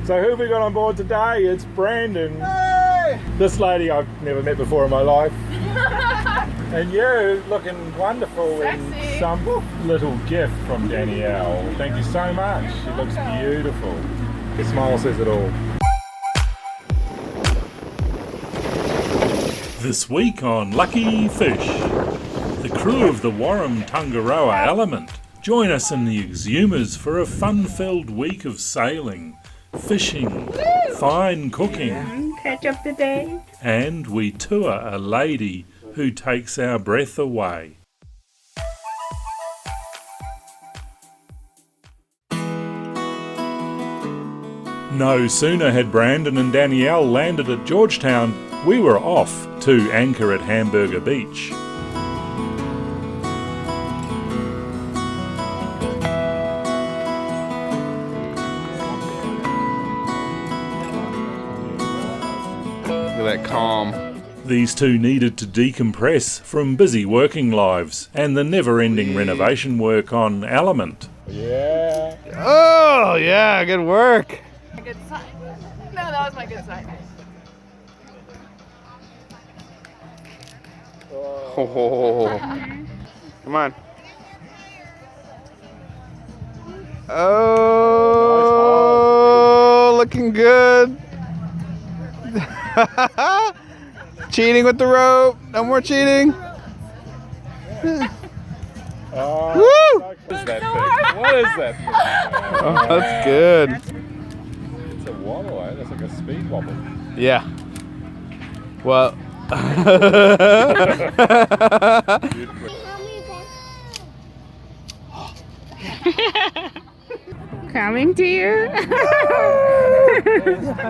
So who have we got on board today? It's Brandon. Hey! This lady I've never met before in my life. And you looking wonderful in some little gift from Danielle. Thank you so much. She looks beautiful. Her smile says it all. This week on Luckyfish, the crew of the Wharram Tangaroa Element join us in the Exumas for a fun-filled week of sailing, fishing, fine cooking, catch up the day, and we tour a lady who takes our breath away. No sooner had Brandon and Danielle landed at Georgetown, we were off to anchor at Hamburger Beach. Look at that calm. These two needed to decompress from busy working lives and the never-ending renovation work on Element. Yeah. Oh, yeah, good work. Good sign. No, that was my good sign. Oh. Come on. Oh, looking good. Cheating with the rope. No more cheating. Oh, Woo! what is that thing? What is that thing? Oh, that's good. It's a wobble, eh? That's like a speed wobble. Yeah. Well. coming to you.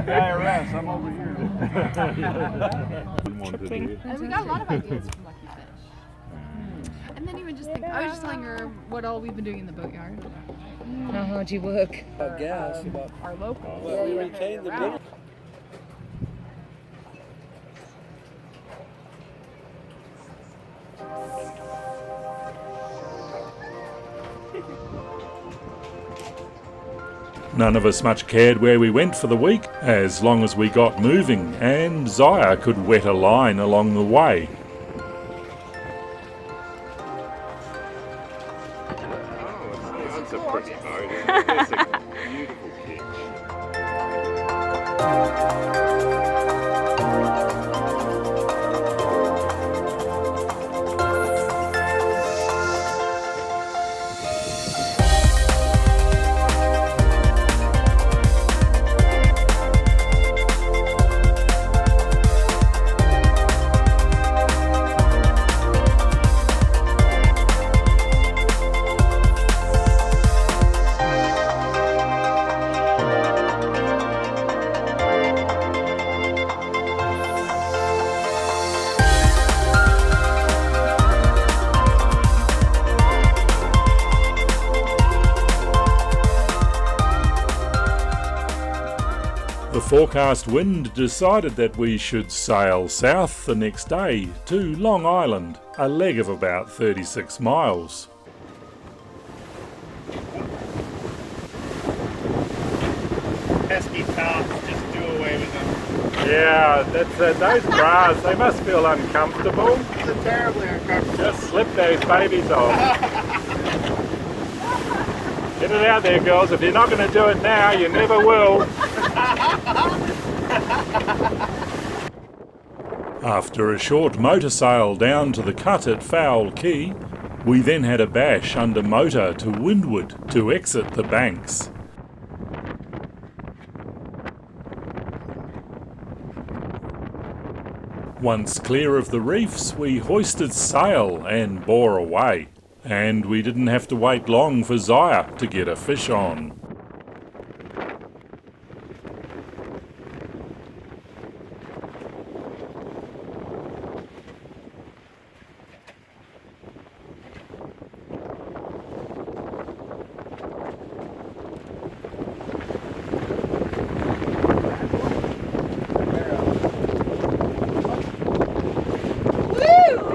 IRS, I'm over here. And we got a lot of ideas from Luckyfish. And then even just think, I was just telling her what all we've been doing in the boatyard. How hard you work. Our local. Well, we retained the big. None of us much cared where we went for the week, as long as we got moving and Zaya could wet a line along the way. That's a pretty boat. That's a beautiful pitch. The forecast wind decided that we should sail south the next day to Long Island, a leg of about 36 miles. Pesky tops, just do away with them. Yeah, that's those bras, they must feel uncomfortable. They're terribly uncomfortable. Just slip those babies off. Get it out there, girls. If you're not going to do it now, you never will. After a short motor sail down to the cut at Foul Quay, we then had a bash under motor to windward to exit the banks. Once clear of the reefs, we hoisted sail and bore away. And we didn't have to wait long for Zaya to get a fish on.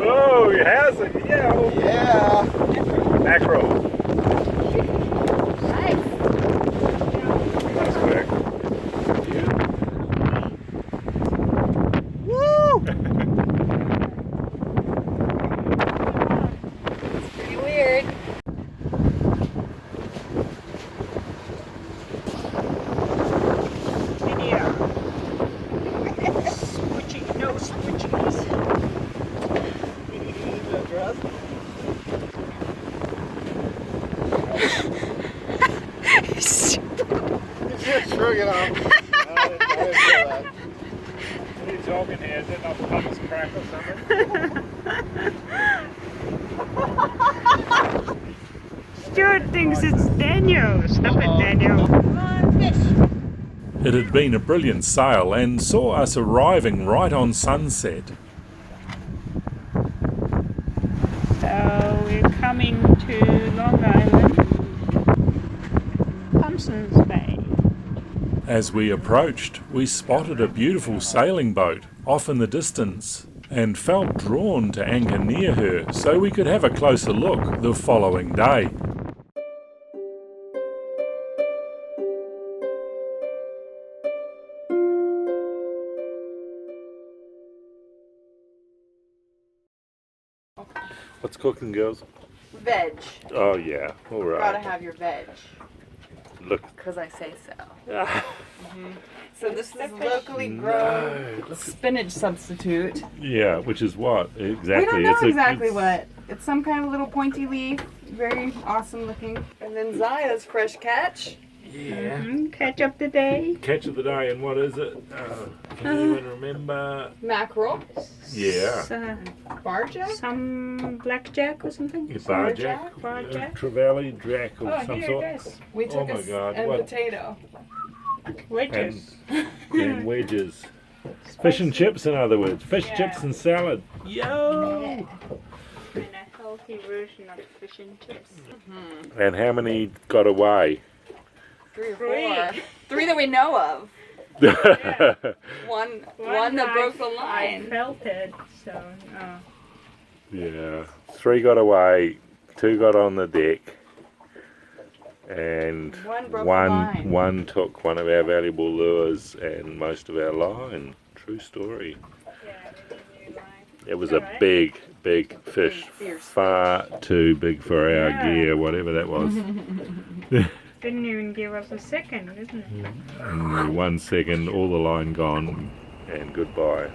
Oh, how's it? Yeah. Mackerel. Nice work. took it off. I didn't feel that. What are you talking here? Is it not Thomas crack or something? Stuart thinks it's Danielle. Stop it, Danielle. It had been a brilliant sail and saw us arriving right on sunset. So we're coming to Long Island, Thompson's Bay. As we approached, we spotted a beautiful sailing boat off in the distance and felt drawn to anchor near her so we could have a closer look the following day. What's cooking, girls? Veg. Oh yeah, all right. Gotta have your veg. Look. Because I say so. So this is locally grown spinach substitute. Yeah, which is what exactly? We don't know It's exactly what. It's some kind of little pointy leaf. Very awesome looking. And then Zaya's fresh catch. Yeah. Catch up the day. Catch of the day, and what is it? Can anyone remember? Mackerel. Yeah. Barjack. Some blackjack or something. Barjack. Barjack. Trevally jack of Oh, some here sort. it is. We took my God, and what? potato. Wedges. And wedges. Fish and chips, in other words. Fish, chips, and salad. Yo! And a healthy version of fish and chips. And how many got away? 3 or 4. 3 that we know of. One that broke the I line. felt it, so Yeah. 3 got away, 2 got on the deck, and One broke the line. one took one of our valuable lures and most of our line. True story. It was a big fish. Fierce. Far too big for our gear, whatever that was. didn't even give us a second, didn't it? And 1 second, all the line gone, and goodbye.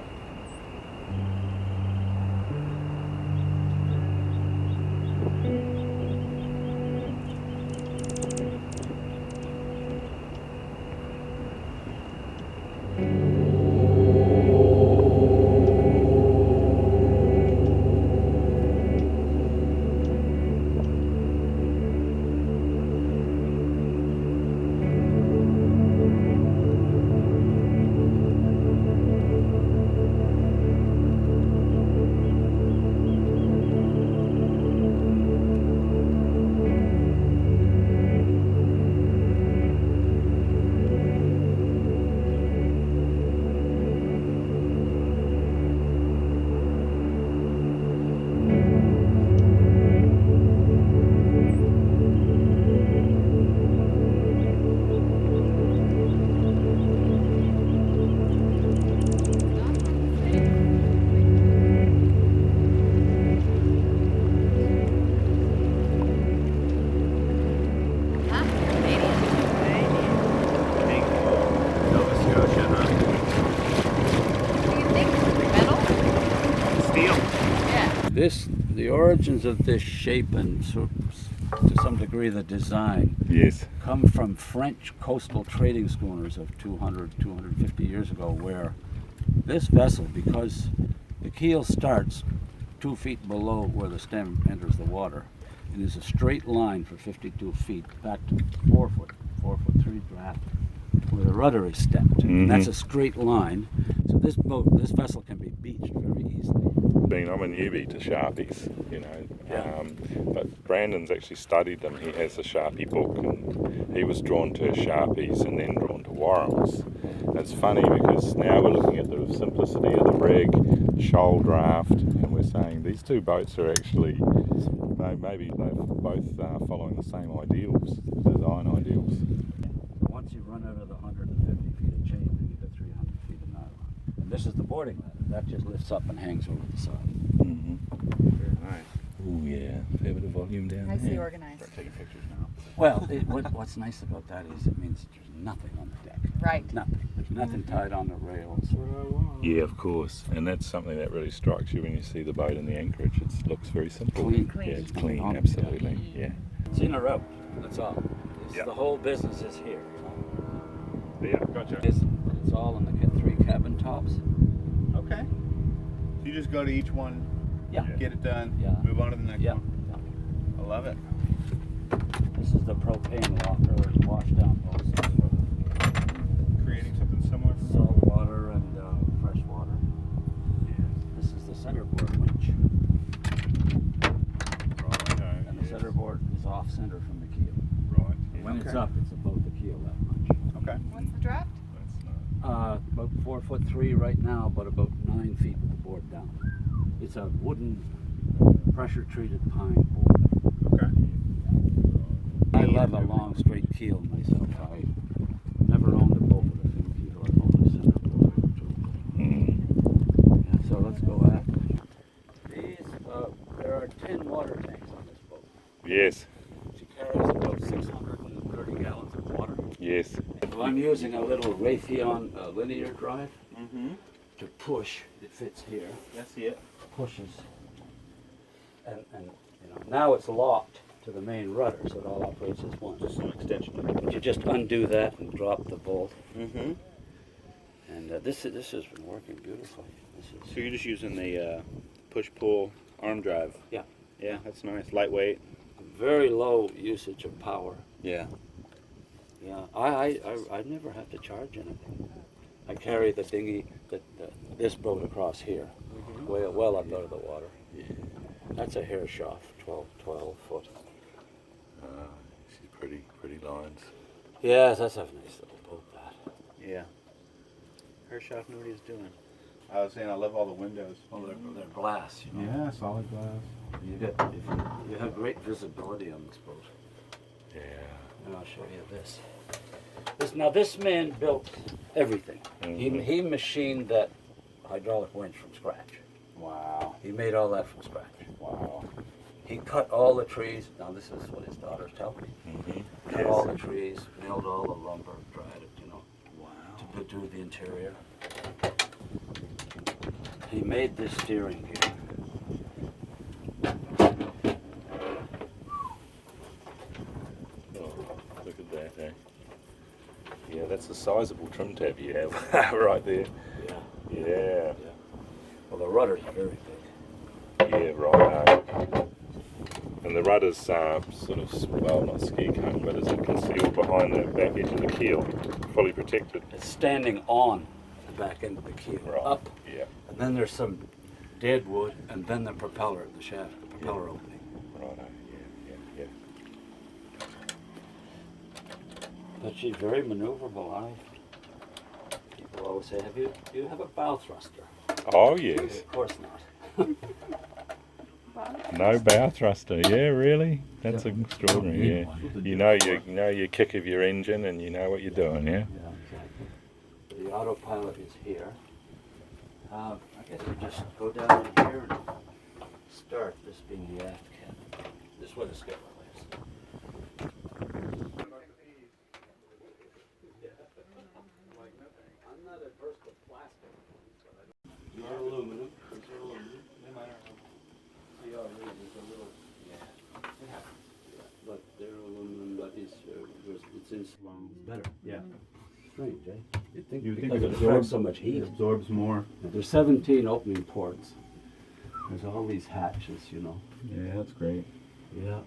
The origins of this shape and to some degree the design come from French coastal trading schooners of 250 years ago, where this vessel, because the keel starts 2 feet below where the stem enters the water and is a straight line for 52 feet back to 4 foot 3 draft where the rudder is stepped. And that's a straight line. So this vessel can be beached very easily. I'm a newbie to Sharpies, you know, but Brandon's actually studied them. He has a Sharpie book, and he was drawn to Sharpies and then drawn to wharrams. It's funny because now we're looking at the simplicity of the rig, shoal draft, and we're saying these 2 boats are actually, maybe they're both following the same ideals, design ideals. Once you run out of the 150 feet of chain, then you get 300 feet of nylon. And this is the boarding ladder. That just lifts up and hangs over the side. Very nice. Oh yeah, fair bit of volume down there. Nicely organized. Start taking pictures now. Well, what's nice about that is it means there's nothing on the deck. Right. Nothing. There's nothing tied on the rails. Yeah, of course. And that's something that really strikes you when you see the boat and the anchorage. It looks very simple. Clean. Yeah, it's clean, On the absolutely. deck. Yeah. It's in a rope. That's all. Yeah. The whole business is here. Yeah, gotcha. It's all in the 3 cabin tops. Okay. So you just go to each one, Yeah. get it done, Yeah. move on to the next Yeah. one. I love it. This is the propane locker, wash down both sides for Creating something similar. salt water and fresh water. This is the centerboard winch. Right, And the centerboard is off center from the keel. Right. When it's Okay. up, it's above the keel that much. Okay. What's the draft? About 4'3" right now, but about 9 feet with the board down. It's a wooden, pressure-treated pine board. Okay. I love a long, straight keel myself. I never owned a boat with a fin keel. I've owned a centerboard. Yeah, so let's go after these. There are 10 water tanks on this boat. Yes. She carries about 630 gallons of water. Yes. Well, I'm using a little Raytheon linear drive Mm-hmm. to push. It fits here. I see it. Pushes. And you know, now it's locked to the main rudder, so it all operates as one. Just an extension. But you just undo that and drop the bolt. Mm-hmm. And this has been working beautifully. So you're just using the push-pull arm drive. Yeah. Yeah, that's nice. Lightweight. Very low usage of power. Yeah. Yeah, I never have to charge anything. I carry the dinghy, this boat across here, well up out of the water. That's a hair shaft, 12 foot. She's pretty lines. Yes, that's a nice little boat, that. Yeah. Her shop knew what he was doing. I was saying I love all the windows. Well, they're glass, you know. Yeah, solid glass. You have great visibility on this boat. Yeah. And I'll show you this. This man built everything. He machined that hydraulic winch from scratch. Wow. He made all that from scratch. Wow. He cut all the trees. Now this is what his daughters tell me. Cut all the trees, nailed all the lumber, dried it, you know, to do the interior. He made this steering gear. Oh, look at that, eh? Yeah, that's a sizable trim tab you have right there. Yeah. Yeah. Well, the rudder's very big. Yeah, right. And the rudder's sort of, well, not ski cone, but is it concealed behind the back edge of the keel, fully protected? It's standing on the back end of the keel, Right. up. Yeah. And then there's some dead wood, and then the propeller in the shaft, the propeller opening. Right. Yeah. But she's very maneuverable. People always say, do you have a bow thruster? Oh yes. Of course not. No bow thruster. Yeah, really. That's extraordinary. Yeah. You know your kick of your engine, and you know what you're doing. Yeah. Yeah, exactly. The autopilot is here. I guess you just go down in here and start, this being the aft cabin. This is where the skipper lives. I'm not adverse to plastic. These are aluminum. See how there's a little, but they're aluminum, but it's in better. Yeah. Strange, eh? You'd think You would because think it it absorbs so much heat. It absorbs more. There's 17 opening ports. There's all these hatches, you know. Yeah, that's great. Yeah.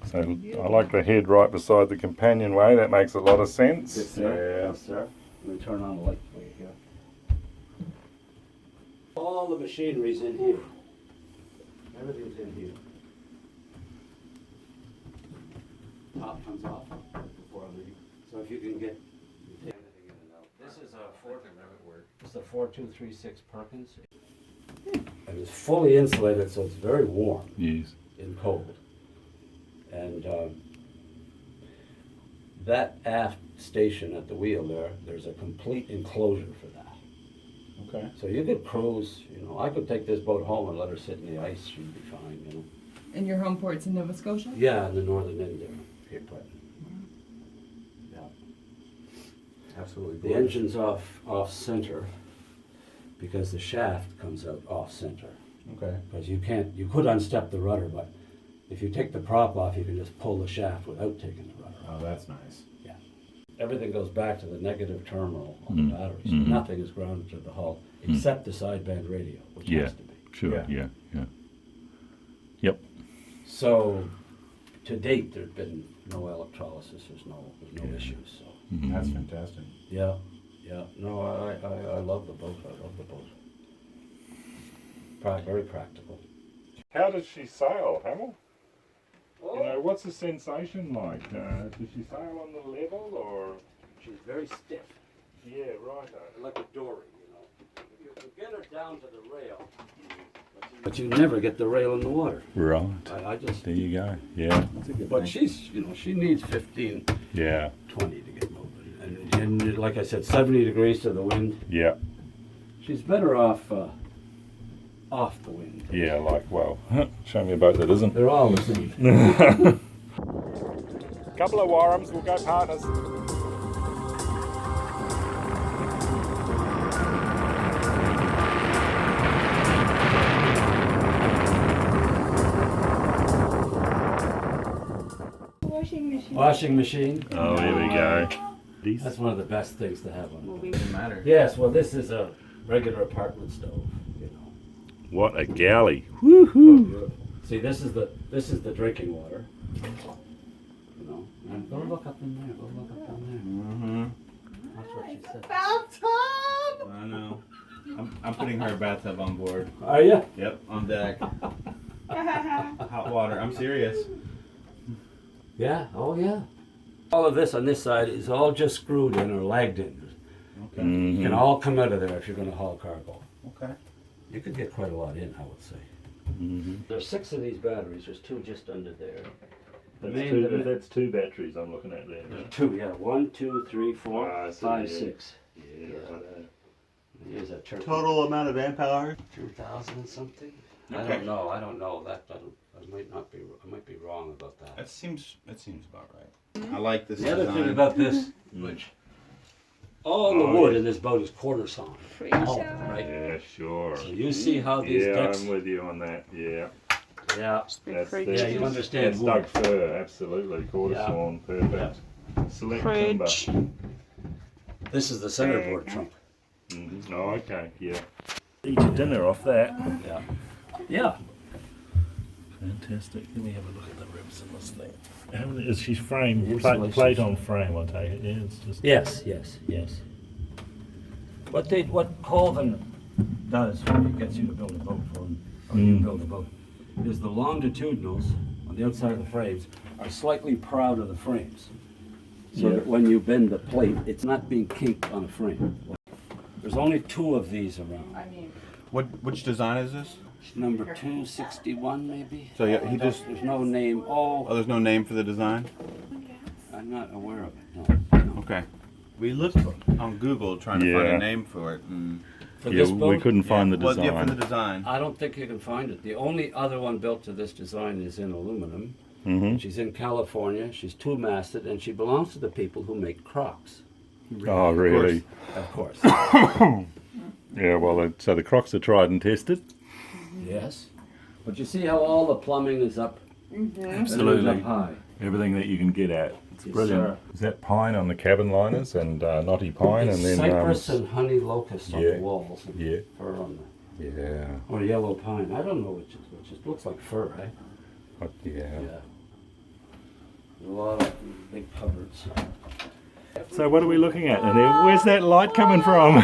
So I like the head right beside the companionway. That makes a lot of sense. Yes, sir. Yes, sir. Let me turn on the light for you here. All the machinery's in here. Everything's in here. Top comes off before I leave. So if you can get anything in and out. This is a 4236 Perkins. And it's fully insulated, so it's very warm. Yes. In cold. And that aft station at the wheel there's a complete enclosure for that. Okay. So you could cruise, you know, I could take this boat home and let her sit in the ice, she'd be fine, you know. And your home port's in Nova Scotia? Yeah, in the northern end there, Cape Breton. Yeah. Absolutely. The engine's off center because the shaft comes out off center. Okay. Because you could unstep the rudder, but if you take the prop off, you can just pull the shaft without taking the rudder off. Oh, that's nice. Yeah. everything goes back to the negative terminal on the batteries. Nothing is grounded to the hull except the sideband radio, which has to be. Sure, yeah. Yep. So, to date, there's been no electrolysis. There's no issues. So. That's fantastic. Yeah. No, I love the boat. Very practical. How does she sail, Hamill? You know, what's the sensation like? Does she sail on the level or? She's very stiff. Yeah, right. Like a dory, you know. You can get her down to the rail, but you never get the rail in the water. Right. I just. There you go. Yeah. But she's, she needs 15, 20 to get moving. And like I said, 70 degrees to the wind. Yeah. She's better off the wind. Yeah, like, well, show me a boat that isn't. They're all the same. Couple of wharrams, we'll go partners. Washing machine. Oh, here we go. That's one of the best things to have on it. Doesn't matter. Yes, well, this is a regular apartment stove, you know. What a galley. Woohoo. See, this is the drinking water. You know, and go look up in there. Go look up in there. That's what she said. Bathtub! I know. I'm putting her bathtub on board. Are you? Yep, on deck. Hot water. I'm serious. Yeah. Oh, yeah. All of this on this side is all just screwed in or lagged in. Okay. It can all come out of there if you're going to haul cargo. Okay. You could get quite a lot in, I would say. There's 6 of these batteries. There's 2 just under there. That's 2 batteries I'm looking at there. 2, yeah. 1, 2, 3, 4, Ah, I see, 5, yeah. 6. Yeah, right. Here's a total amount of amp hour? 2,000 something. Okay. I don't know. I might be wrong about that. That seems about right. I like this The other design. thing about this, which all the wood in this boat is quarter sawn. All, right? Yeah, sure. So you see how these decks. I'm with you on that. Yeah. Yeah. That's you understand That's wood. Doug fir, absolutely. Quarter Yeah. sawn, perfect. Select timber. Fridge. This is the centerboard trunk. Oh, okay, yeah. Eat your dinner off that. Yeah. Yeah. Fantastic. Let me have a look at the ribs in this thing. Is she frame, Insulation. plate on frame, I take it? Yeah, it's just... Yes. What Colvin does when he gets you to build a boat for him, or you build a boat, is the longitudinals on the outside of the frames are slightly proud of the frames. So that when you bend the plate, it's not being kinked on a frame. There's only 2 of these around. Which design is this? Number 261 maybe? So yeah, he just. There's no name. Oh, there's no name for the design. I'm not aware of it, no. Okay. We looked on Google trying to find a name for it. And For this boat, we couldn't find the design. Well, yeah, for the design. I don't think you can find it. The only other one built to this design is in aluminum. She's in California. She's 2-masted, and she belongs to the people who make Crocs. Oh, really? Of course. Yeah, well, so the Crocs are tried and tested. Yes. But you see how all the plumbing is up? Absolutely. Up high. Everything that you can get at. It's Yes, brilliant. sir. Is that pine on the cabin liners and knotty pine It's and then cypress and honey locust on yeah. the walls. And Yeah. fir on yeah, or yellow pine. I don't know which is which. It looks like fir, right? yeah. A lot of big cupboards. So what are we looking at? And where's that light coming from?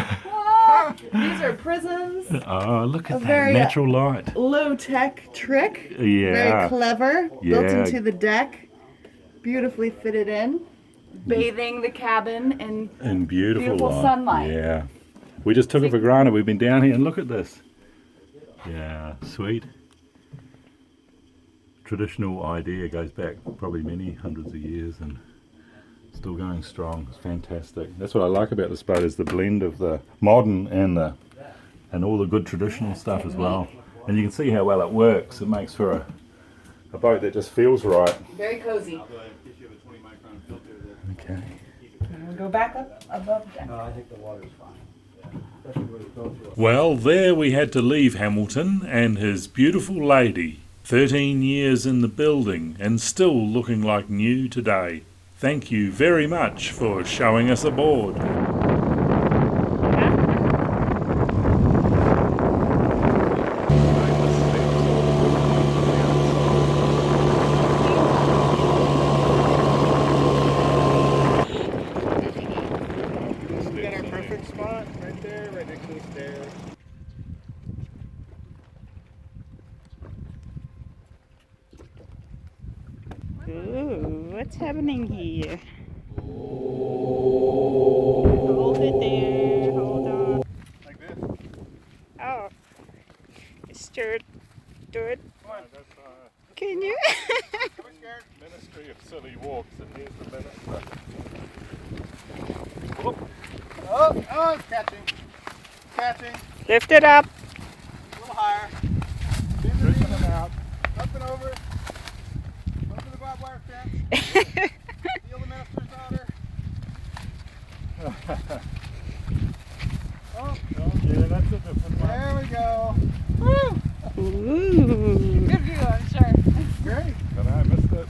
These are prisms. Oh, look at that very, natural light. Low-tech trick. Yeah. Very clever. Built Yeah. into the deck. Beautifully fitted in. Bathing the cabin in And beautiful light. sunlight. Yeah. We just took it for granted. We've been down here and look at this. Yeah, sweet. Traditional idea goes back probably many hundreds of years and still going strong. It's fantastic. That's what I like about this boat is the blend of the modern and all the good traditional stuff as well. And you can see how well it works. It makes for a boat that just feels right. Very cozy. Okay. And we go back up above deck. No, I think the water's fine. Well, there we had to leave Hamilton and his beautiful lady. 13 years in the building and still looking like new today. Thank you very much for showing us aboard. Ooh, what's happening here? Hold it there, hold on. Like this? Oh, stir it. That's, Can you? Ministry of Silly Walks, and here's the minister. Whoop. Oh, it's catching. Catching. Lift it up. A little higher. Stretching them out. Up and over. Over the barbed wire fence. Feel the minister's daughter. Oh, yeah, that's a different one. There we go. Ooh. Good view, I'm sure. Great. But I missed it.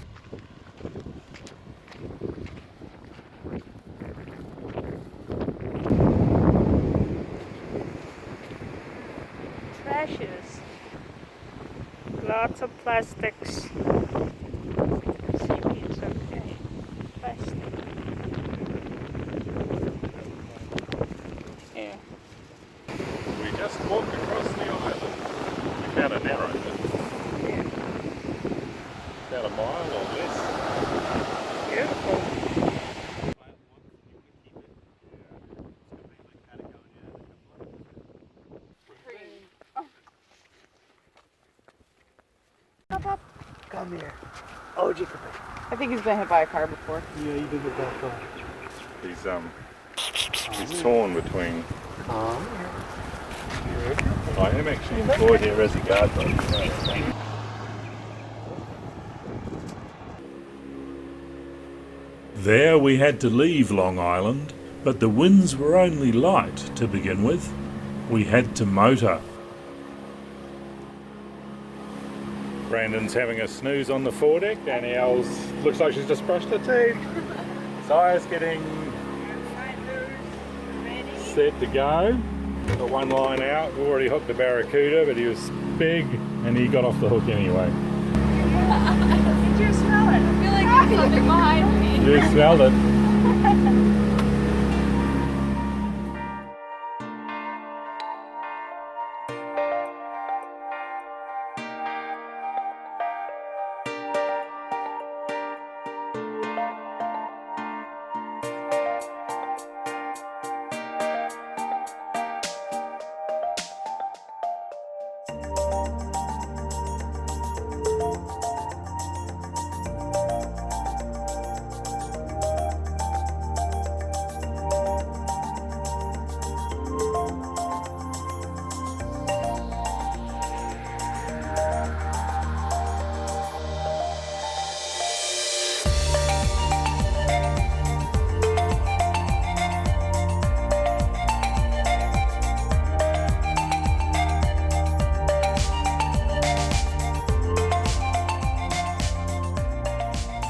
Trashes. Lots of plastics. Seaweed's okay. Plastic. Yeah. We just walked across the island. We found a narrow bit. Yeah. About a mile or less. Beautiful. Come here. I think he's been hit by a car before. Yeah, you did it that far. He's torn between. I am actually employed here as a guard dog. There we had to leave Long Island, but the winds were only light to begin with. We had to motor. Brandon's having a snooze on the foredeck. Danielle's looks like she's just brushed her teeth. Zaya's getting set to go. Got one line out. We've already hooked the barracuda, but he was big and he got off the hook anyway. Did you smell it? I feel like it's coming behind me. You smelled it.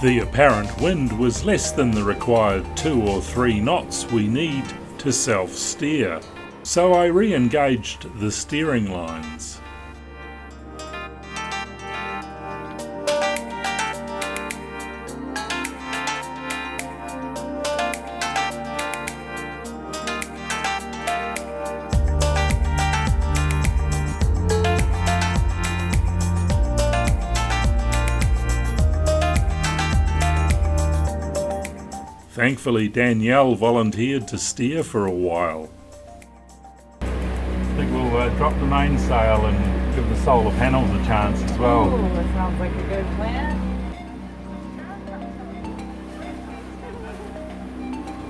The apparent wind was less than the required 2 or 3 knots we need to self-steer, so I re-engaged the steering lines. Thankfully, Danielle volunteered to steer for a while. I think we'll drop the mainsail and give the solar panels a chance as well. Ooh, that sounds like a good plan.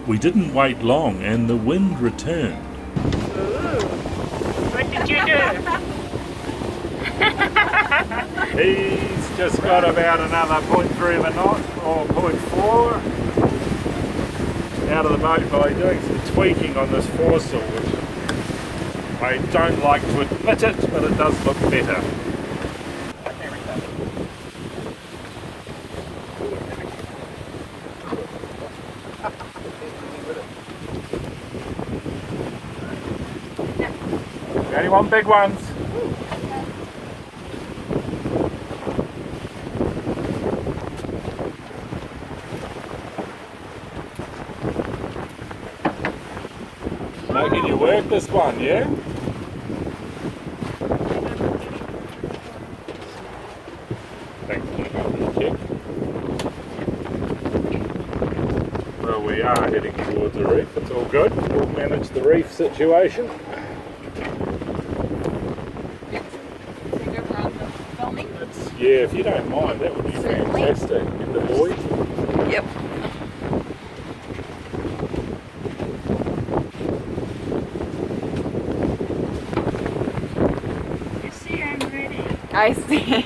We didn't wait long and the wind returned. Ooh. What did you do? He's just got about another 0.3 of a knot or 0.4 out of the boat by doing some tweaking on this foresail, which I don't like to admit it, but it does look better. You only want big ones. Making you work this one, yeah? Thanks for the check. Well, we are heading towards the reef. It's all good. We'll manage the reef situation. Take over on the filming. Yeah, if you don't mind, that would be fantastic. Get the boy. Yep. You see, I'm ready. I see.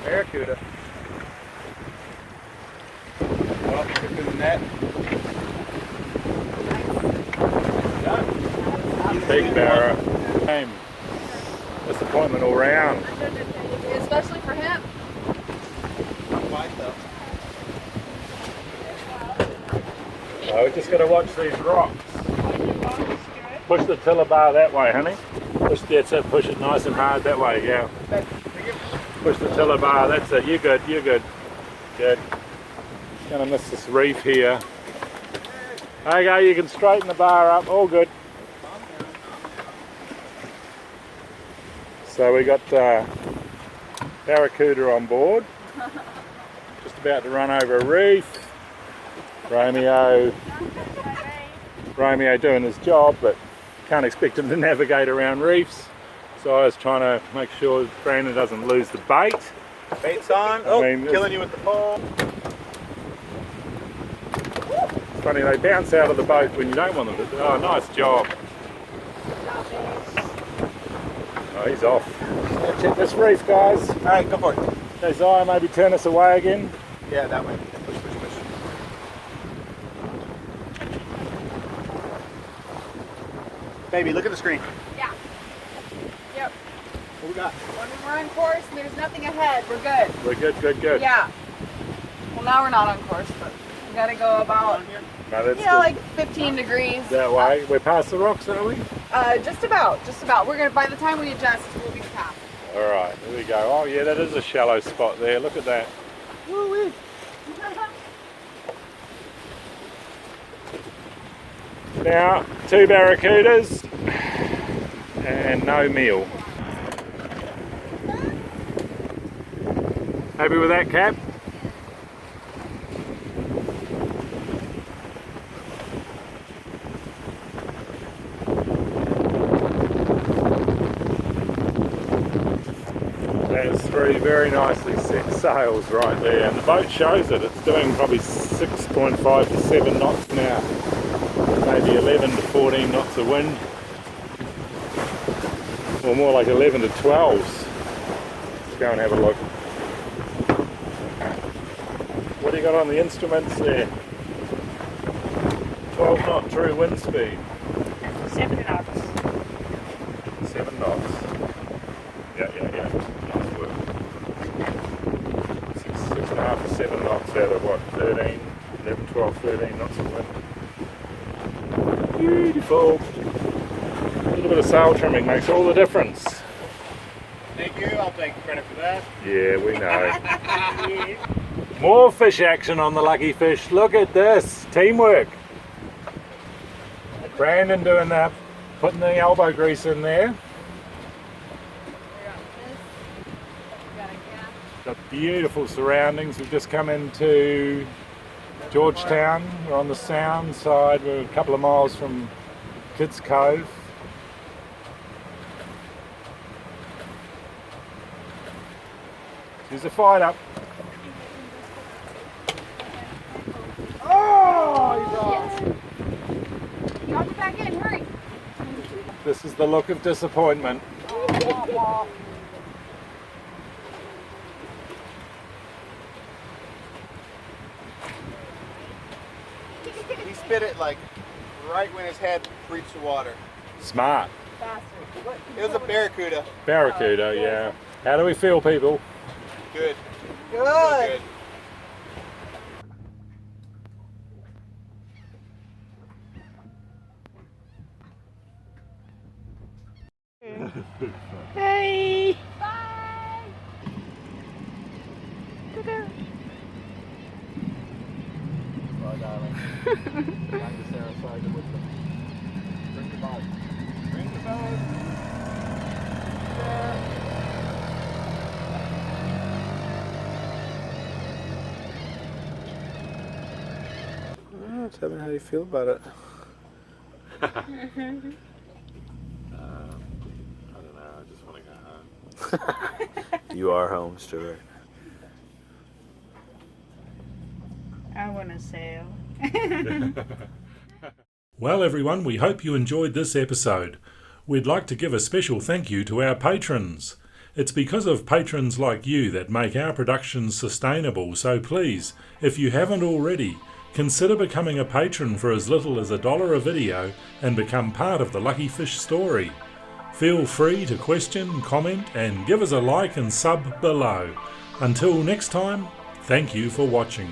Barracuda. Well, quicker than that. Big barra. Same. Disappointment all round. Especially for him. Oh, we just got to watch these rocks. Push the tiller bar that way, honey. That's it. Push it nice and hard that way. Yeah. Push the tiller bar. That's it. You're good. You're good. Good. Gonna miss this reef here. Okay, you can straighten the bar up. All good. So we got Barracuda on board. Just about to run over a reef. Romeo doing his job, but can't expect him to navigate around reefs. So I was trying to make sure Brandon doesn't lose the bait. Bait's on. Killing you with the pole. It's funny, they bounce out of the boat when you don't want them to. Oh, nice job. Oh, he's off. Check this reef, guys. Alright, go for it. Okay, Zaya, maybe turn us away again. Yeah, that way. Push. Baby, look at the screen. Yeah. Yep. What we got? When we're on course and there's nothing ahead, we're good. We're good. Yeah. Well, now we're not on course, but we gotta go about, No, that's like 15 degrees. that way. We're past the rocks, are we? Just about. We're gonna, by the time we adjust, we'll be past. All right, here we go. Oh yeah, that is a shallow spot there. Look at that. Woo-wee. Now, 2 barracudas and no meal. Happy with that, Cap? There's 3 very nicely set sails right there, and the boat shows it. It's doing probably 6.5 to 7 knots now. Maybe 11 to 14 knots of wind, or more like 11 to 12s. Let's go and have a look. What do you got on the instruments there? 12 knot true wind speed. 7 knots. 7 knots. Yeah. Nice work. 6.5 to 7 knots out of what? 13, 11, 12, 13 knots of wind. Beautiful. A little bit of sail trimming makes all the difference. Thank you. I'll take credit for that. Yeah, we know. More fish action on the Luckyfish. Look at this. Teamwork. Brandon doing that, putting the elbow grease in there. Got beautiful surroundings. We've just come into Georgetown. We're on the Sound side. We're a couple of miles from Kids Cove. Here's a fight up. Drop it back in, hurry. This is the look of disappointment. He spit it like right when his head reached the water. Smart. It was a barracuda. Barracuda, yeah. How do we feel, people? Good. Good. Hey! Bye! Bye, darling. Time to Sarasota with them. Bring the boat. Bring the boat. Oh, tell me how you feel about it. I don't know, I just want to go home. You are home, Stuart. I want to sail. Well everyone, we hope you enjoyed this episode. We'd like to give a special thank you to our patrons. It's because of patrons like you that make our productions sustainable, so please, if you haven't already, consider becoming a patron for as little as $1 a video and become part of the Luckyfish story. Feel free to question, comment and give us a like and sub below. Until next time, thank you for watching.